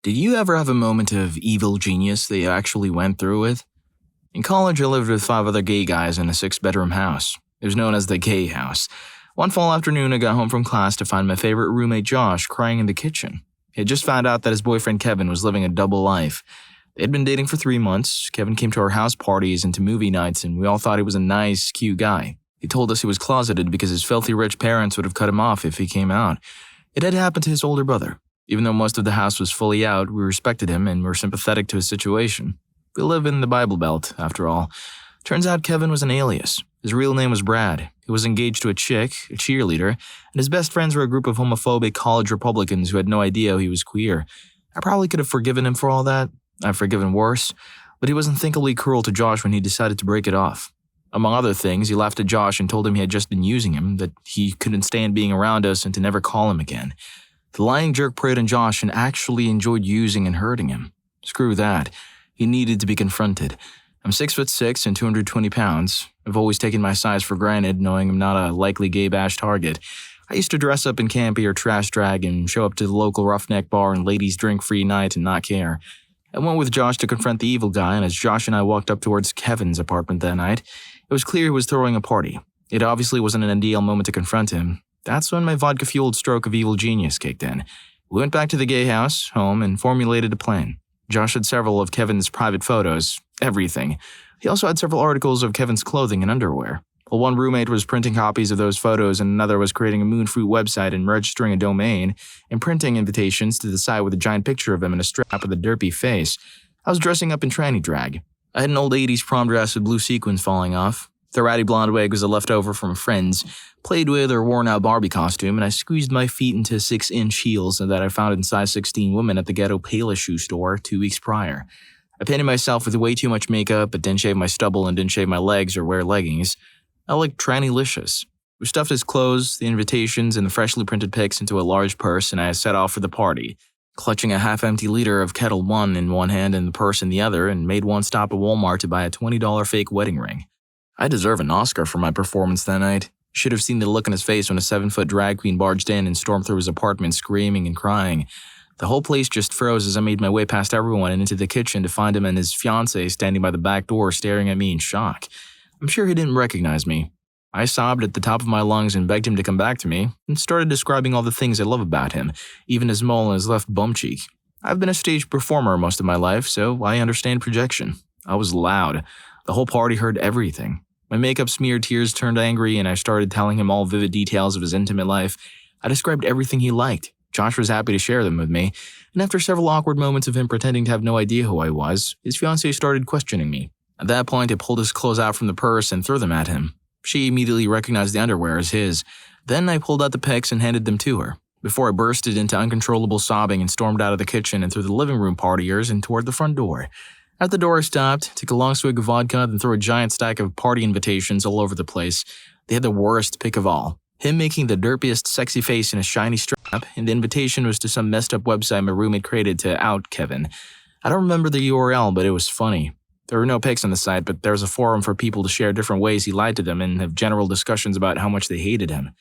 Did you ever have a moment of evil genius that you actually went through with? In college, I lived with 5 other gay guys in a 6-bedroom house. It was known as the gay house. One fall afternoon, I got home from class to find my favorite roommate Josh crying in the kitchen. He had just found out that his boyfriend Kevin was living a double life. They had been dating for 3 months. Kevin came to our house parties and to movie nights, and we all thought he was a nice, cute guy. He told us he was closeted because his filthy rich parents would have cut him off if he came out. It had happened to his older brother. Even though most of the house was fully out, we respected him and were sympathetic to his situation. We live in the Bible Belt, after all. Turns out Kevin was an alias. His real name was Brad. He was engaged to a chick, a cheerleader, and his best friends were a group of homophobic college Republicans who had no idea he was queer. I probably could have forgiven him for all that. I've forgiven worse. But he was unthinkably cruel to Josh when he decided to break it off. Among other things, he laughed at Josh and told him he had just been using him, that he couldn't stand being around us and to never call him again. The lying jerk preyed on Josh and actually enjoyed using and hurting him. Screw that. He needed to be confronted. I'm 6'6" and 220 pounds. I've always taken my size for granted, knowing I'm not a likely gay bash target. I used to dress up in campy or trash drag and show up to the local roughneck bar and ladies drink free night and not care. I went with Josh to confront the evil guy, and as Josh and I walked up towards Kevin's apartment that night, it was clear he was throwing a party. It obviously wasn't an ideal moment to confront him. That's when my vodka-fueled stroke of evil genius kicked in. We went back to the gay house, home, and formulated a plan. Josh had several of Kevin's private photos, everything. He also had several articles of Kevin's clothing and underwear. While one roommate was printing copies of those photos and another was creating a Moonfruit website and registering a domain and printing invitations to the site with a giant picture of him in a strap with a derpy face, I was dressing up in tranny drag. I had an old 80s prom dress with blue sequins falling off. The ratty blonde wig was a leftover from a friend's played with or worn out Barbie costume, and I squeezed my feet into 6-inch heels that I found in size 16 women at the ghetto Payless shoe store 2 weeks prior. I painted myself with way too much makeup, but didn't shave my stubble and didn't shave my legs or wear leggings. I looked tranny-licious. We stuffed his clothes, the invitations, and the freshly printed pics into a large purse, and I set off for the party, clutching a half-empty liter of Kettle One in one hand and the purse in the other, and made one stop at Walmart to buy a $20 fake wedding ring. I deserve an Oscar for my performance that night. Should have seen the look on his face when a 7-foot drag queen barged in and stormed through his apartment screaming and crying. The whole place just froze as I made my way past everyone and into the kitchen to find him and his fiancée standing by the back door staring at me in shock. I'm sure he didn't recognize me. I sobbed at the top of my lungs and begged him to come back to me, and started describing all the things I love about him, even his mole and his left bum cheek. I've been a stage performer most of my life, so I understand projection. I was loud. The whole party heard everything. My makeup-smeared tears turned angry, and I started telling him all vivid details of his intimate life. I described everything he liked. Josh was happy to share them with me, and after several awkward moments of him pretending to have no idea who I was, his fiancée started questioning me. At that point, I pulled his clothes out from the purse and threw them at him. She immediately recognized the underwear as his. Then I pulled out the pics and handed them to her, before I bursted into uncontrollable sobbing and stormed out of the kitchen and through the living room partiers and toward the front door. At the door, I stopped, took a long swig of vodka, then threw a giant stack of party invitations all over the place. They had the worst pic of all. Him making the derpiest sexy face in a shiny strap, and the invitation was to some messed up website my roommate created to out Kevin. I don't remember the URL, but it was funny. There were no pics on the site, but there was a forum for people to share different ways he lied to them and have general discussions about how much they hated him.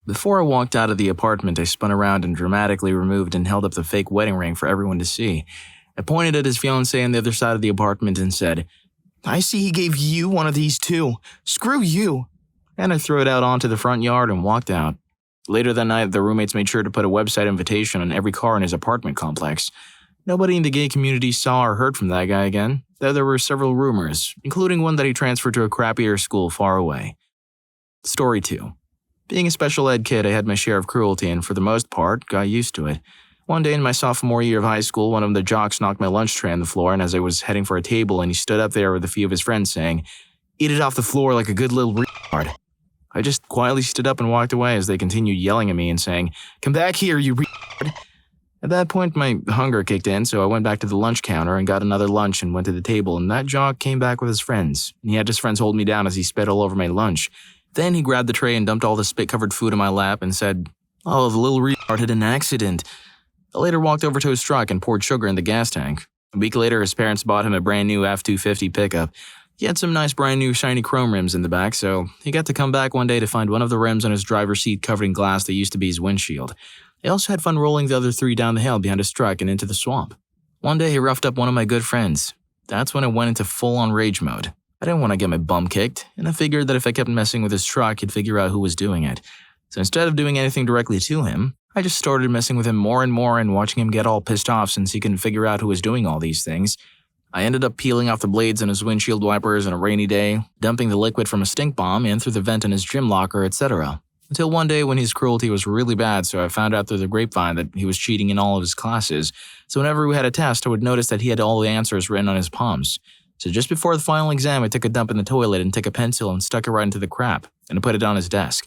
Before I walked out of the apartment, I spun around and dramatically removed and held up the fake wedding ring for everyone to see. I pointed at his fiancée on the other side of the apartment and said, "I see he gave you one of these too. Screw you." And I threw it out onto the front yard and walked out. Later that night, the roommates made sure to put a website invitation on every car in his apartment complex. Nobody in the gay community saw or heard from that guy again, though there were several rumors, including one that he transferred to a crappier school far away. Story 2. Being a special ed kid, I had my share of cruelty and, for the most part, got used to it. One day in my sophomore year of high school, one of the jocks knocked my lunch tray on the floor, and as I was heading for a table, and he stood up there with a few of his friends saying, "Eat it off the floor like a good little retard." I just quietly stood up and walked away as they continued yelling at me and saying, "Come back here, you retard." At that point, my hunger kicked in, so I went back to the lunch counter and got another lunch and went to the table, and that jock came back with his friends. And he had his friends hold me down as he spit all over my lunch. Then he grabbed the tray and dumped all the spit-covered food in my lap and said, "Oh, the little retard had an accident." I later walked over to his truck and poured sugar in the gas tank. A week later, his parents bought him a brand new F-250 pickup. He had some nice brand new shiny chrome rims in the back, so he got to come back one day to find one of the rims on his driver's seat covered in glass that used to be his windshield. He also had fun rolling the other 3 down the hill behind his truck and into the swamp. One day he roughed up one of my good friends. That's when I went into full-on rage mode. I didn't want to get my bum kicked, and I figured that if I kept messing with his truck, he'd figure out who was doing it. So instead of doing anything directly to him, I just started messing with him more and more and watching him get all pissed off since he couldn't figure out who was doing all these things. I ended up peeling off the blades on his windshield wipers on a rainy day, dumping the liquid from a stink bomb in through the vent in his gym locker, etc. Until one day when his cruelty was really bad, so I found out through the grapevine that he was cheating in all of his classes. So whenever we had a test, I would notice that he had all the answers written on his palms. So just before the final exam, I took a dump in the toilet and took a pencil and stuck it right into the crap, and I put it on his desk.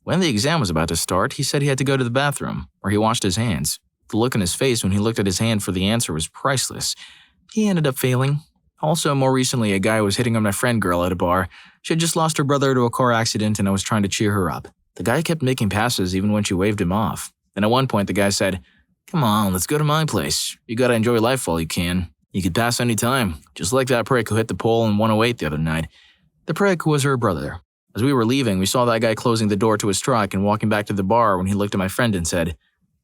When the exam was about to start, he said he had to go to the bathroom, where he washed his hands. The look on his face when he looked at his hand for the answer was priceless. He ended up failing. Also, more recently, a guy was hitting on my friend girl at a bar. She had just lost her brother to a car accident and I was trying to cheer her up. The guy kept making passes even when she waved him off. Then at one point, the guy said, "Come on, let's go to my place. You gotta enjoy life while you can. You could pass any time, just like that prick who hit the pole in 108 the other night." The prick was her brother. As we were leaving, we saw that guy closing the door to his truck and walking back to the bar when he looked at my friend and said,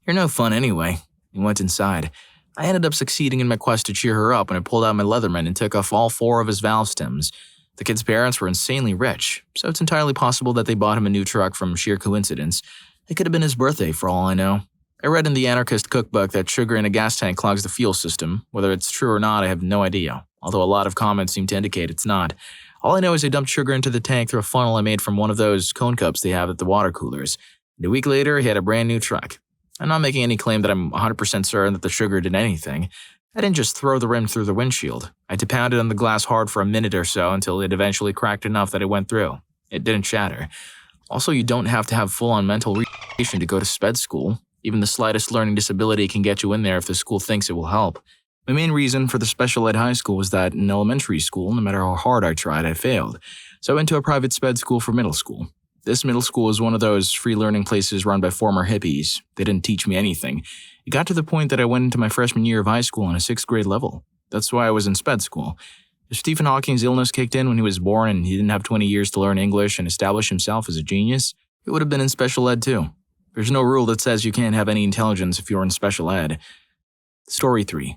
"You're no fun anyway." He went inside. I ended up succeeding in my quest to cheer her up when I pulled out my Leatherman and took off all 4 of his valve stems. The kid's parents were insanely rich, so it's entirely possible that they bought him a new truck from sheer coincidence. It could have been his birthday for all I know. I read in the anarchist cookbook that sugar in a gas tank clogs the fuel system. Whether it's true or not, I have no idea, although a lot of comments seem to indicate it's not. All I know is I dumped sugar into the tank through a funnel I made from one of those cone cups they have at the water coolers. And a week later, he had a brand new truck. I'm not making any claim that I'm 100% certain that the sugar did anything. I didn't just throw the rim through the windshield. I had to pound it on the glass hard for a minute or so until it eventually cracked enough that it went through. It didn't shatter. Also, you don't have to have full-on mental retardation to go to sped school. Even the slightest learning disability can get you in there if the school thinks it will help. My main reason for the special ed high school was that in elementary school, no matter how hard I tried, I failed. So I went to a private sped school for middle school. This middle school was one of those free learning places run by former hippies. They didn't teach me anything. It got to the point that I went into my freshman year of high school on a 6th grade level. That's why I was in sped school. If Stephen Hawking's illness kicked in when he was born and he didn't have 20 years to learn English and establish himself as a genius, he would have been in special ed too. There's no rule that says you can't have any intelligence if you're in special ed. Story 3.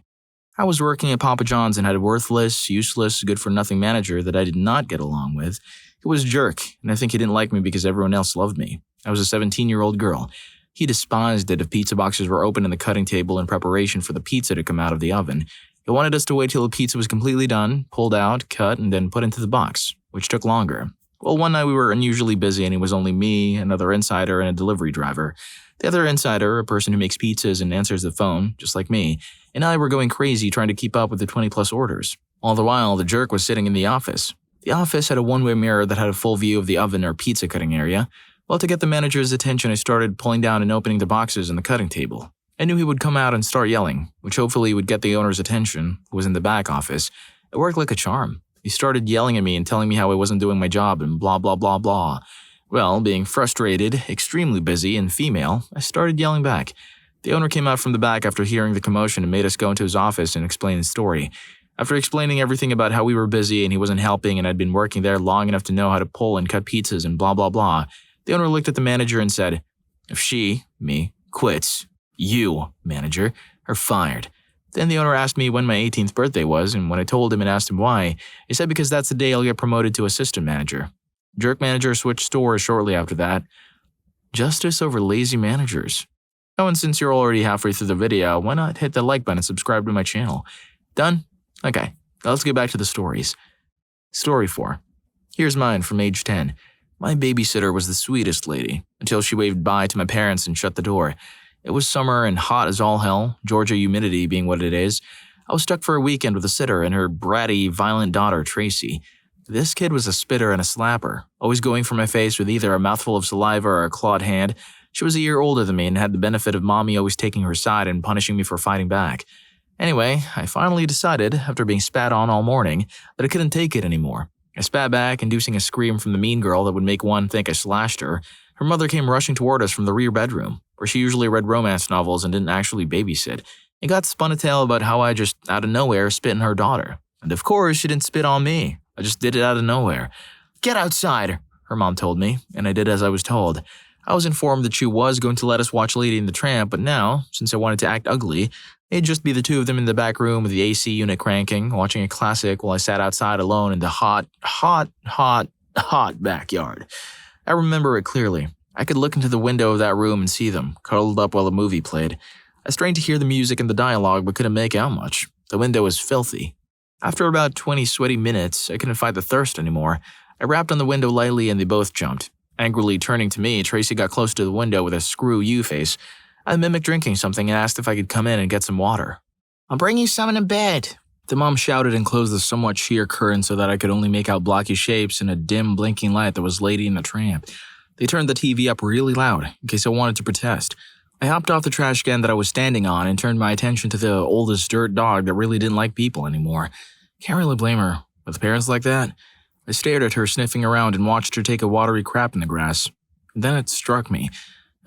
I was working at Papa John's and had a worthless, useless, good-for-nothing manager that I did not get along with. He was a jerk, and I think he didn't like me because everyone else loved me. I was a 17-year-old girl. He despised it if pizza boxes were open in the cutting table in preparation for the pizza to come out of the oven. He wanted us to wait till the pizza was completely done, pulled out, cut, and then put into the box, which took longer. Well, one night we were unusually busy and it was only me, another insider, and a delivery driver. The other insider, a person who makes pizzas and answers the phone, just like me, and I were going crazy trying to keep up with the 20-plus orders. All the while, the jerk was sitting in the office. The office had a one-way mirror that had a full view of the oven or pizza cutting area. Well, to get the manager's attention, I started pulling down and opening the boxes on the cutting table. I knew he would come out and start yelling, which hopefully would get the owner's attention, who was in the back office. It worked like a charm. He started yelling at me and telling me how I wasn't doing my job and blah blah blah blah. Well, being frustrated, extremely busy, and female, I started yelling back. The owner came out from the back after hearing the commotion and made us go into his office and explain his story. After explaining everything about how we were busy and he wasn't helping and I'd been working there long enough to know how to pull and cut pizzas and blah blah blah, the owner looked at the manager and said, "If she, me, quits, you, manager, are fired." Then the owner asked me when my 18th birthday was, and when I told him and asked him why, he said because that's the day I'll get promoted to assistant manager. Jerk manager switched stores shortly after that. Justice over lazy managers. Oh, and since you're already halfway through the video, why not hit the like button and subscribe to my channel? Done? Okay, now let's get back to the stories. Story 4. Here's mine from age 10. My babysitter was the sweetest lady, until she waved bye to my parents and shut the door. It was summer and hot as all hell, Georgia humidity being what it is. I was stuck for a weekend with a sitter and her bratty, violent daughter, Tracy. This kid was a spitter and a slapper, always going for my face with either a mouthful of saliva or a clawed hand. She was a year older than me and had the benefit of mommy always taking her side and punishing me for fighting back. Anyway, I finally decided, after being spat on all morning, that I couldn't take it anymore. I spat back, inducing a scream from the mean girl that would make one think I slashed her. Her mother came rushing toward us from the rear bedroom, where she usually read romance novels and didn't actually babysit, and got spun a tale about how I just, out of nowhere, spit in her daughter. And of course, she didn't spit on me. I just did it out of nowhere. "Get outside," her mom told me, and I did as I was told. I was informed that she was going to let us watch Lady and the Tramp, but now, since I wanted to act ugly, It'd just be the two of them in the back room with the AC unit cranking, watching a classic while I sat outside alone in the hot backyard. I remember it clearly. I could look into the window of that room and see them, cuddled up while the movie played. I strained to hear the music and the dialogue but couldn't make out much. The window was filthy. After about 20 sweaty minutes, I couldn't fight the thirst anymore. I rapped on the window lightly and they both jumped. Angrily turning to me, Tracy got close to the window with a screw you face. I mimicked drinking something and asked if I could come in and get some water. "I'll bring you some in bed," the mom shouted and closed the somewhat sheer curtain so that I could only make out blocky shapes in a dim, blinking light that was Lady and the Tramp. They turned the TV up really loud, in case I wanted to protest. I hopped off the trash can that I was standing on and turned my attention to the oldest dirt dog that really didn't like people anymore. Can't really blame her, with parents like that. I stared at her sniffing around and watched her take a watery crap in the grass. Then it struck me.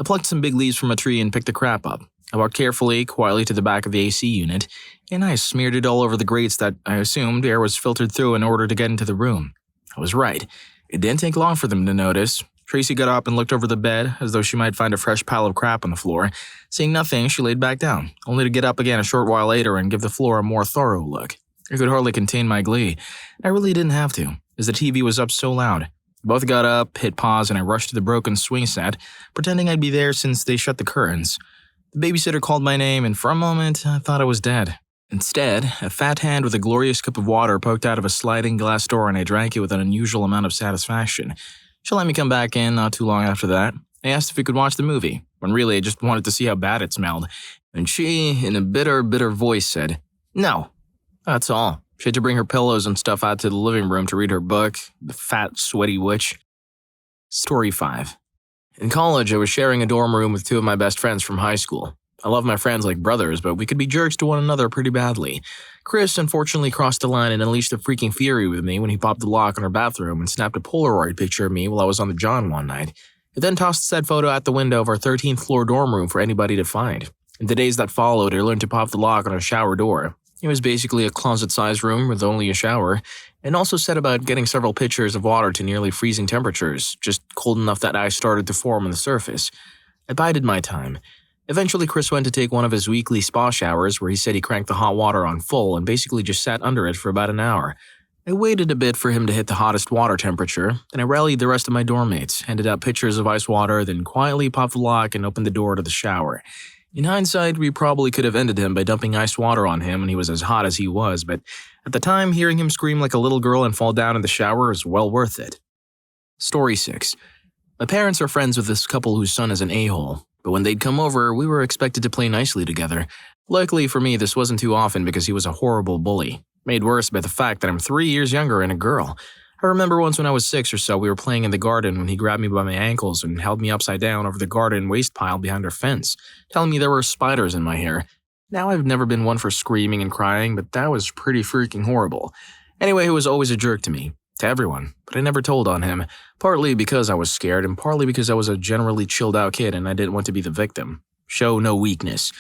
I plucked some big leaves from a tree and picked the crap up. I walked carefully, quietly to the back of the AC unit, and I smeared it all over the grates that I assumed air was filtered through in order to get into the room. I was right. It didn't take long for them to notice. Tracy got up and looked over the bed, as though she might find a fresh pile of crap on the floor. Seeing nothing, she laid back down, only to get up again a short while later and give the floor a more thorough look. I could hardly contain my glee. I really didn't have to, as the TV was up so loud. Both got up, hit pause, and I rushed to the broken swing set, pretending I'd be there since they shut the curtains. The babysitter called my name, and for a moment, I thought I was dead. Instead, a fat hand with a glorious cup of water poked out of a sliding glass door, and I drank it with an unusual amount of satisfaction. She let me come back in not too long after that. I asked if we could watch the movie, when really I just wanted to see how bad it smelled. And she, in a bitter voice, said, "No." That's all. She had to bring her pillows and stuff out to the living room to read her book, The Fat, Sweaty Witch. Story 5. In college, I was sharing a dorm room with two of my best friends from high school. I love my friends like brothers, but we could be jerks to one another pretty badly. Chris unfortunately crossed the line and unleashed a freaking fury with me when he popped the lock on our bathroom and snapped a Polaroid picture of me while I was on the John one night. He then tossed said photo out the window of our 13th floor dorm room for anybody to find. In the days that followed, I learned to pop the lock on our shower door. It was basically a closet-sized room with only a shower, and also set about getting several pitchers of water to nearly freezing temperatures, just cold enough that ice started to form on the surface. I bided my time. Eventually, Chris went to take one of his weekly spa showers where he said he cranked the hot water on full and basically just sat under it for about an hour. I waited a bit for him to hit the hottest water temperature, then I rallied the rest of my dorm mates, handed out pitchers of ice water, then quietly popped the lock and opened the door to the shower. In hindsight, we probably could have ended him by dumping ice water on him when he was as hot as he was, but at the time, hearing him scream like a little girl and fall down in the shower was well worth it. Story 6. My parents are friends with this couple whose son is an a-hole, but when they'd come over, we were expected to play nicely together. Luckily for me, this wasn't too often because he was a horrible bully, made worse by the fact that I'm 3 years younger and a girl. I remember once when I was 6 or so, we were playing in the garden when he grabbed me by my ankles and held me upside down over the garden waste pile behind our fence, telling me there were spiders in my hair. Now, I've never been one for screaming and crying, but that was pretty freaking horrible. Anyway, he was always a jerk to me, to everyone, but I never told on him, partly because I was scared and partly because I was a generally chilled out kid and I didn't want to be the victim. Show no weakness.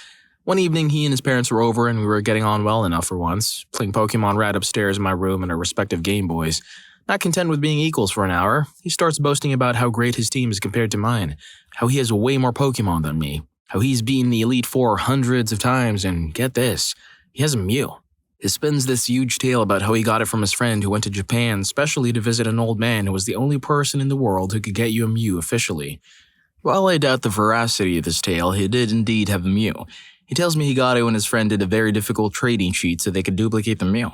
One evening, he and his parents were over and we were getting on well enough for once, playing Pokemon Red upstairs in my room and our respective Game Boys. Not content with being equals for an hour, he starts boasting about how great his team is compared to mine, how he has way more Pokemon than me, how he's beaten the Elite Four hundreds of times, and get this, he has a Mew. He spins this huge tale about how he got it from his friend who went to Japan specially to visit an old man who was the only person in the world who could get you a Mew officially. While I doubt the veracity of this tale, he did indeed have a Mew. He tells me he got it when his friend did a very difficult trading cheat so they could duplicate the Mew.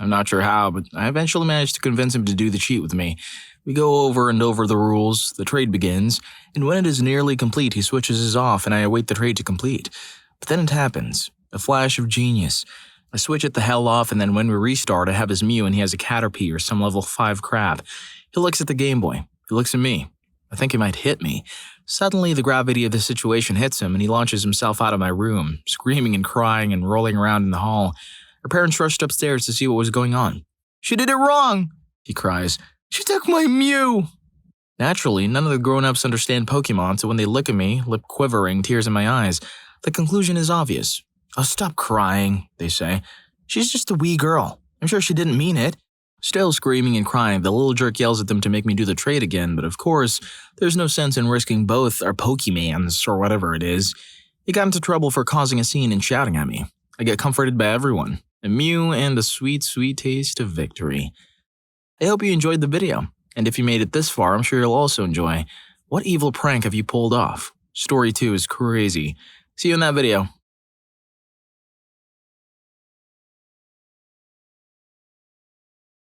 I'm not sure how, but I eventually managed to convince him to do the cheat with me. We go over and over the rules, the trade begins, and when it is nearly complete, he switches his off and I await the trade to complete. But then it happens. A flash of genius. I switch it the hell off, and then when we restart, I have his Mew and he has a Caterpie or some level 5 crab. He looks at the Game Boy. He looks at me. I think he might hit me. Suddenly, the gravity of the situation hits him and he launches himself out of my room, screaming and crying and rolling around in the hall. Her parents rushed upstairs to see what was going on. "She did it wrong!" he cries. "She took my Mew!" Naturally, none of the grown-ups understand Pokemon, so when they look at me, lip quivering, tears in my eyes, the conclusion is obvious. "Oh, stop crying," they say. "She's just a wee girl. I'm sure she didn't mean it." Still screaming and crying, the little jerk yells at them to make me do the trade again, but of course, there's no sense in risking both our Pokemans, or whatever it is. He got into trouble for causing a scene and shouting at me. I get comforted by everyone, a mew and the sweet, sweet taste of victory. I hope you enjoyed the video, and if you made it this far, I'm sure you'll also enjoy What Evil Prank Have You Pulled Off? Story 2 is crazy. See you in that video.